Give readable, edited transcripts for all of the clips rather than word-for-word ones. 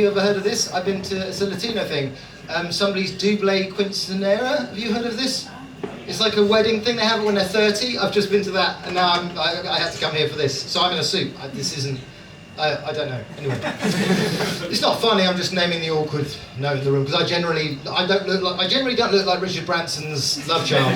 You ever heard of this? I've been to, it's a Latino thing. Somebody's double quinceanera. Have you heard of this? It's like a wedding thing they have when they're 30. I've just been to that, and now I had to come here for this. So I'm in a suit. This isn't. I don't know. Anyway, it's not funny. I'm just naming the awkward note in the room because I generally don't look like Richard Branson's love child.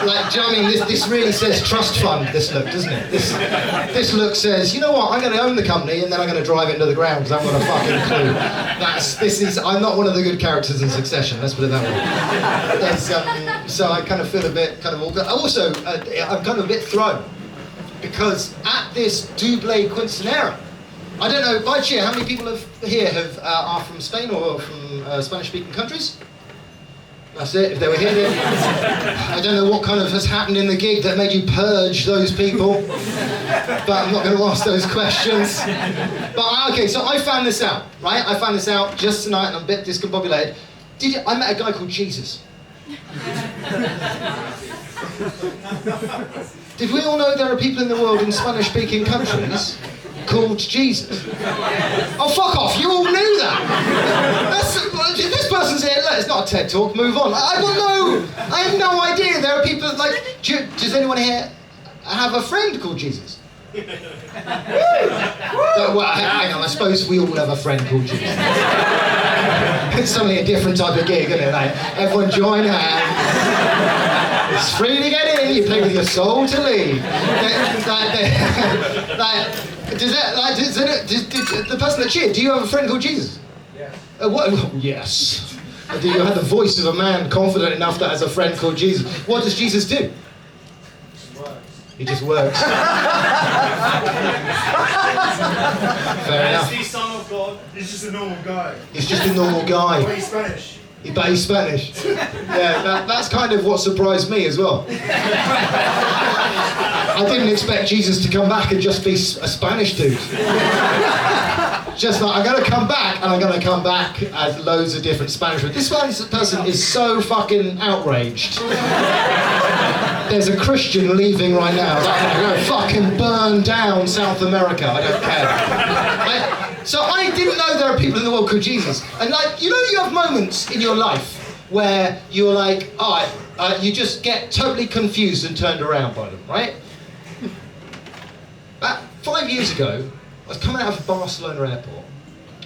Like, do you know what I mean? This really says trust fund. This look, doesn't it? This look says, you know what? I'm going to own the company and then I'm going to drive it into the ground because I haven't got a fucking clue. I'm not one of the good characters in Succession. Let's put it that way. So I kind of feel a bit kind of awkward. Also, I'm kind of a bit thrown. Because at this double quinceanera, I don't know, by cheer, how many people are from Spain or from Spanish-speaking countries? That's it, if they were here then. I don't know what kind of has happened in the gig that made you purge those people, but I'm not going to ask those questions. But okay, so I found this out, right? I found this out just tonight and I'm a bit discombobulated. I met a guy called Jesus. Did we all know there are people in the world in Spanish-speaking countries called Jesus? Oh, fuck off, you all knew that! This person's here, look, it's not a TED Talk, move on. I have no idea there are people, like, does anyone here have a friend called Jesus? Well, hang on, I suppose we all have a friend called Jesus. It's suddenly a different type of gig, isn't it? Like, everyone join hands. It's free to get in, you pay with your soul to leave. The person that cheered, do you have a friend called Jesus? Yes. Yes. Do you have the voice of a man confident enough that has a friend called Jesus? What does Jesus do? He just works. Fair enough. He's the Son of God. He's just a normal guy. He's just a normal guy. But he's Spanish. But he's Spanish. Yeah, that's kind of what surprised me as well. I didn't expect Jesus to come back and just be a Spanish dude. Just like, I'm going to come back, and I'm going to come back as loads of different Spanish words. This person is so fucking outraged. There's a Christian leaving right now. I'm going to fucking burn down South America. I don't care. So I didn't know there are people in the world called Jesus. And like, you know, you have moments in your life where you're like, you just get totally confused and turned around by them, right? About 5 years ago, I was coming out of Barcelona airport.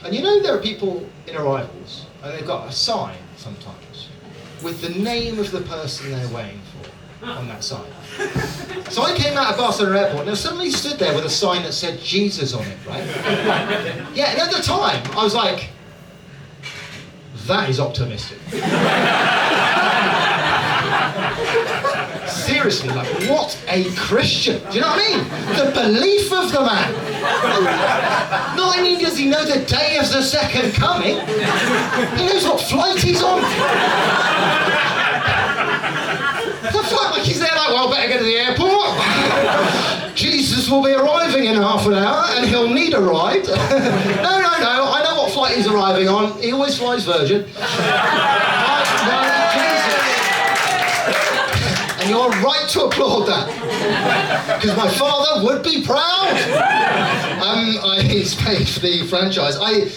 And you know there are people in arrivals, and they've got a sign sometimes with the name of the person they're waiting for on that sign. So I came out of Barcelona airport and I suddenly stood there with a sign that said Jesus on it, right? Yeah, and at the time, I was like, that is optimistic. Seriously, like, what a Christian. Do you know what I mean? The belief of the man. Not only does he know the day of the second coming, he knows what flight he's on. The fuck, like he's there like, well, better get to the airport. Jesus will be arriving in half an hour and he'll need a ride. No, I know what flight he's arriving on. He always flies Virgin. Jesus. And you're right to applaud that. Because my father would be proud. He's paid for the franchise. I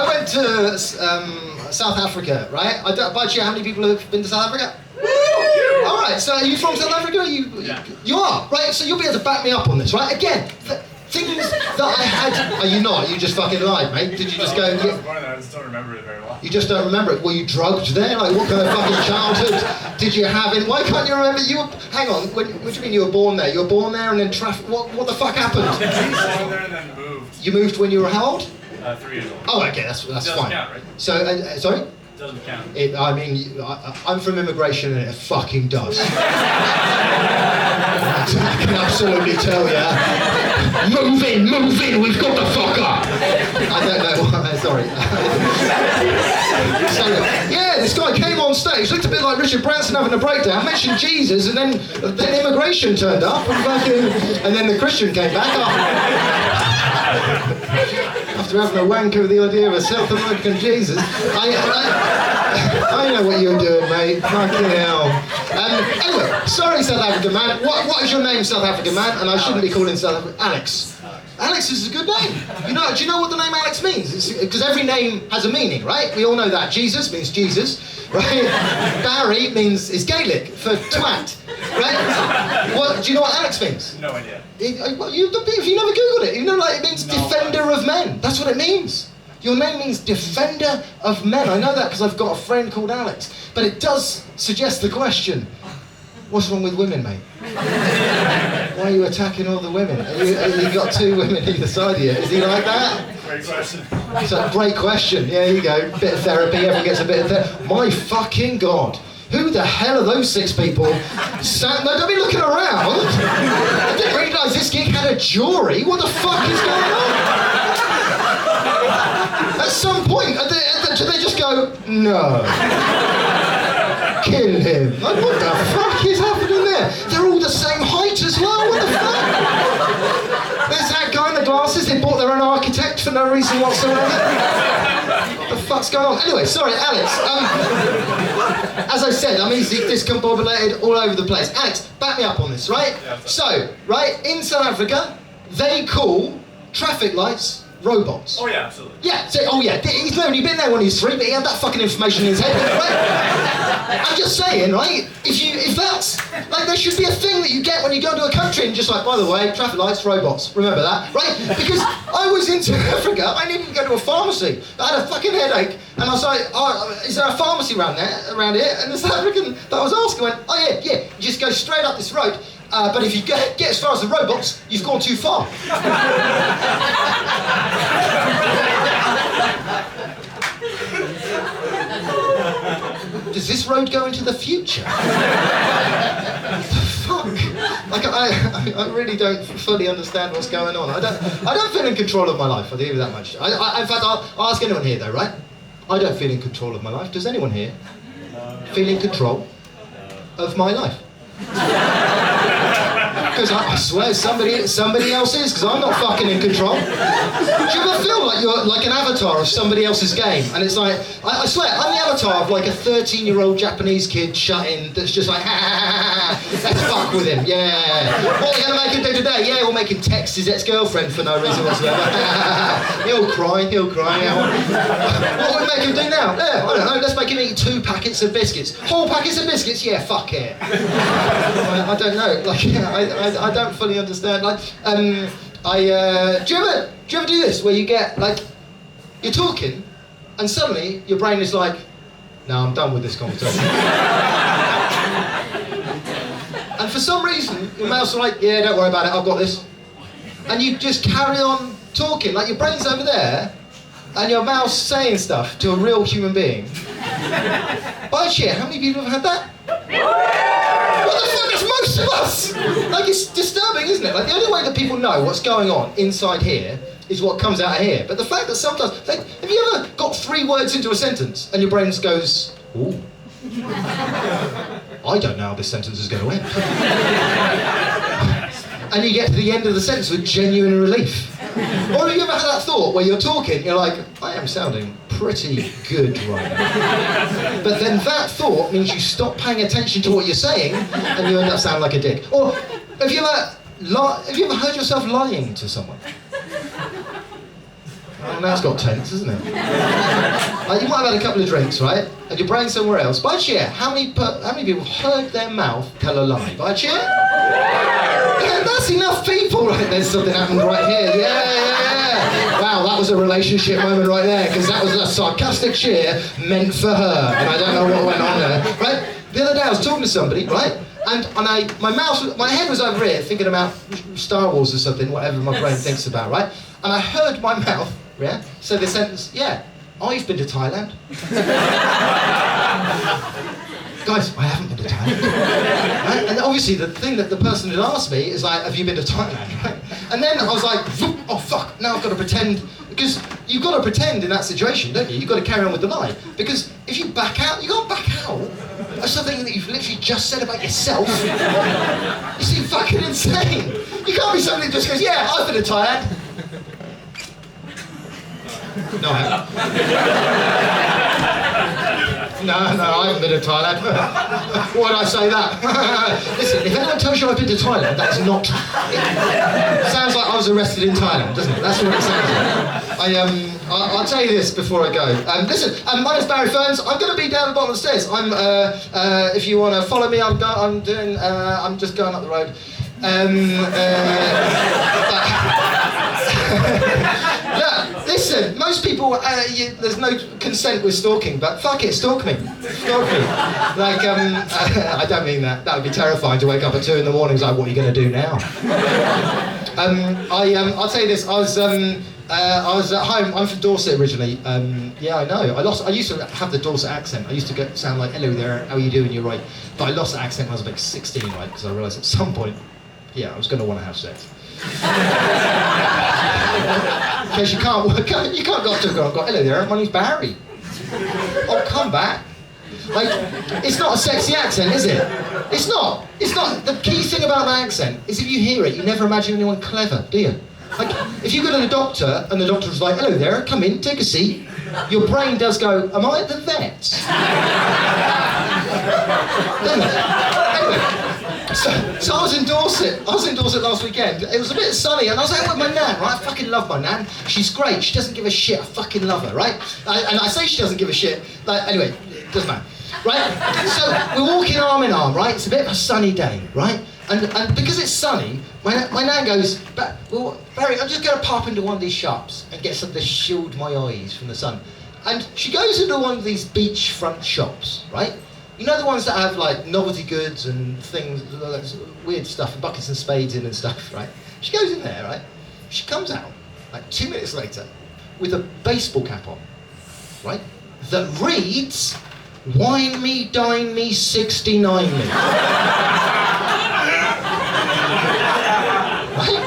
went to South Africa, right? By you, how many people have been to South Africa? All right, so are you from South Africa? You are, right? So you'll be able to back me up on this, right? Again, things that I had. Are you not? You just fucking lied, mate. Did you just go? I was born there. I just don't remember it very well. You just don't remember it. Were you drugged there? Like, what kind of fucking childhood did you have? Why can't you remember? Hang on. What do you mean you were born there? You were born there and then traffic. What the fuck happened? I was born there and then moved. You moved when you were how old? 3 years old. Oh, okay, that's doesn't fine. Count, right? So, sorry? Doesn't count. I'm from immigration and it fucking does. I can absolutely tell you. Move in, we've got the fuck up. I don't know why, sorry. So, yeah, this guy came on stage, looked a bit like Richard Branson having a breakdown, mentioned Jesus, and then immigration turned up, and then the Christian came back up. After having a wanker with the idea of a South American Jesus. I know what you're doing, mate. Fucking hell. Anyway, sorry, South African man. What is your name, South African man? And I shouldn't be calling South African. Alex. Alex is a good name. Do you know what the name Alex means? Because every name has a meaning, right? We all know that. Jesus means Jesus, right? Barry is Gaelic for twat, right? Well, do you know what Alex means? No idea. If you never Googled it, it means defender of men. That's what it means. Your name means defender of men. I know that because I've got a friend called Alex. But it does suggest the question, what's wrong with women, mate? Why are you attacking all the women? You got 2 women either side of you. Is he like that? Great question. So, great question. Yeah, you go. Bit of therapy. Everyone gets a bit of therapy. My fucking God. Who the hell are those 6 people? No, don't be looking around. I didn't realise this gig had a jury. What the fuck is going on? At some point, do they just go, no. Kill him. Like, what the fuck is happening there? They're all the same height as well. What the fuck? There's that guy in the glasses. They bought their own architect for no reason whatsoever. What the fuck's going on? Anyway, sorry, Alex. As I said, I'm easily discombobulated all over the place. Alex, back me up on this, right? Yeah, so, right, in South Africa, they call traffic lights robots. Oh yeah, absolutely. Yeah, so, he's only been there when he was 3, but he had that fucking information in his head, right? I'm just saying, right, if that's, like, there should be a thing that you get when you go to a country and just like, by the way, traffic lights, robots, remember that, right? Because I was in South Africa, I needed to go to a pharmacy, I had a fucking headache, and I was like, oh, is there a pharmacy around here? And the South African that I was asking went, oh yeah, you just go straight up this road, but if you get as far as the robots, you've gone too far. Does this road go into the future? Fuck. Like I really don't fully understand what's going on. I don't feel in control of my life. I'll give you that much. In fact, I'll ask anyone here though, right? I don't feel in control of my life. Does anyone here feel in control of my life? Because I swear somebody else is, because I'm not fucking in control. Do you ever feel like you're like an avatar of somebody else's game? And it's like, I swear, I'm the avatar of like a 13-year-old Japanese kid shut in that's just like, let's fuck with him, yeah. What are we going to make him do today? Yeah, we'll make him text his ex-girlfriend for no reason whatsoever. He'll cry. Yeah. What will we make him do now? Yeah, I don't know, let's make him eat 2 packets of biscuits. Whole packets of biscuits? Yeah, fuck it. I don't know, like, I don't fully understand. Like, do you ever do this where you get like, you're talking, and suddenly your brain is like, no, I'm done with this conversation. And for some reason, your mouth's like, yeah, don't worry about it, I've got this. And you just carry on talking, like your brain's over there, and your mouth's saying stuff to a real human being. By shit, how many people have had that? What the fuck, that's most of us! Like, it's disturbing, isn't it? Like, the only way that people know what's going on inside here is what comes out of here. But the fact that sometimes, like, have you ever got 3 words into a sentence and your brain just goes, ooh, I don't know how this sentence is going to end. And you get to the end of the sentence with genuine relief. Or have you ever had that thought where you're talking, you're like, I am sounding pretty good right now. But then that thought means you stop paying attention to what you're saying and you end up sounding like a dick. Or have you ever heard yourself lying to someone? Well, now it's got tense, isn't it? Like, you might have had a couple of drinks, right? And your brain's somewhere else. By cheer, how many people heard their mouth tell a lie? By cheer? Yeah, that's enough people, right? There's something happened right here. Yeah. Wow, that was a relationship moment right there, because that was a sarcastic cheer meant for her, and I don't know what went on there, right? The other day I was talking to somebody, right? And my head was over here thinking about Star Wars or something, whatever my brain thinks about, right? And I heard my mouth, yeah, say the sentence, yeah, I've been to Thailand. Guys, I haven't been to Thailand. Right? And obviously the thing that the person had asked me is like, have you been to Thailand, right? And then I was like, oh fuck, now I've got to pretend, because you've got to pretend in that situation, don't you? You've got to carry on with the lie. Because if you back out, you can't back out of something that you've literally just said about yourself. You seem fucking insane. You can't be somebody that just goes, yeah, I've been to Thailand. No, I haven't. No, I haven't been to Thailand. Why did I say that? Listen, if anyone tells you I've been to Thailand, that's not... It sounds like I was arrested in Thailand, doesn't it? That's what it sounds like. I'll tell you this before I go. Listen, my name's Barry Ferns. I'm going to be down the bottom of the stairs. If you want to follow me, I'm just going up the road. Look, listen, most people, there's no consent with stalking, but fuck it, stalk me. Stalk me. Like, I don't mean that. That would be terrifying to wake up at 2 in the morning. It's like, what are you going to do now? I'll tell you this, I was at home. I'm from Dorset originally. Yeah, I know. I used to have the Dorset accent. I used to sound like, hello there, how are you doing? You're right. But I lost the accent when I was like 16, right? Because I realised at some point, yeah, I was going to want to have sex. Because you can't go up to a girl and go, hello there, my name's Barry. Oh, come back. Like, it's not a sexy accent, is it? It's not. The key thing about that accent is if you hear it, you never imagine anyone clever, do you? Like, if you go to the doctor and the doctor was like, hello there, come in, take a seat, your brain does go, am I at the vet? Doesn't it? Anyway, so I was in Dorset last weekend. It was a bit sunny and I was out with my nan, right? I fucking love my nan. She's great, she doesn't give a shit, I fucking love her, right? And I say she doesn't give a shit, like, anyway, it doesn't matter. Right? So we're walking arm in arm, right? It's a bit of a sunny day, right? And because it's sunny, my nan goes, well, Barry, I'm just going to pop into one of these shops and get something to shield my eyes from the sun. And she goes into one of these beachfront shops, right? You know the ones that have like novelty goods and things, weird stuff, and buckets and spades in and stuff, right? She goes in there, right? She comes out, like 2 minutes later, with a baseball cap on, right? That reads, wine me, dine me, 69 me. Right?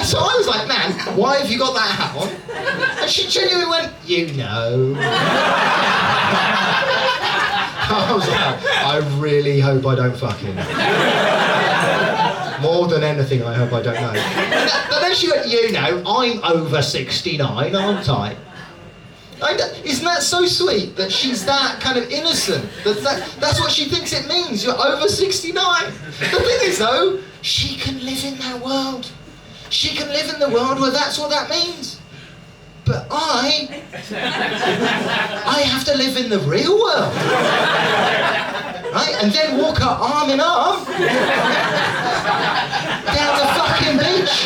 So I was like, man, why have you got that hat on? And she genuinely went, you know. I was like, I really hope I don't fuck him. More than anything, I hope I don't know. But then she went, you know, I'm over 69, aren't I? Isn't that so sweet that she's that kind of innocent? That's what she thinks it means, you're over 69. The thing is though, she can live in that world. She can live in the world where that's what that means. But I have to live in the real world. Right? And then walk her arm in arm down the fucking beach.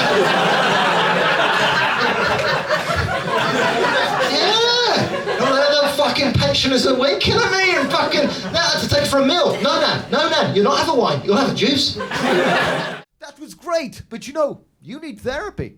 Yeah! All the other fucking pensioners are winking at me and fucking, now I have to take for a meal. No, Nan, you'll not have a wine, you'll have a juice. That was great, but you know, you need therapy.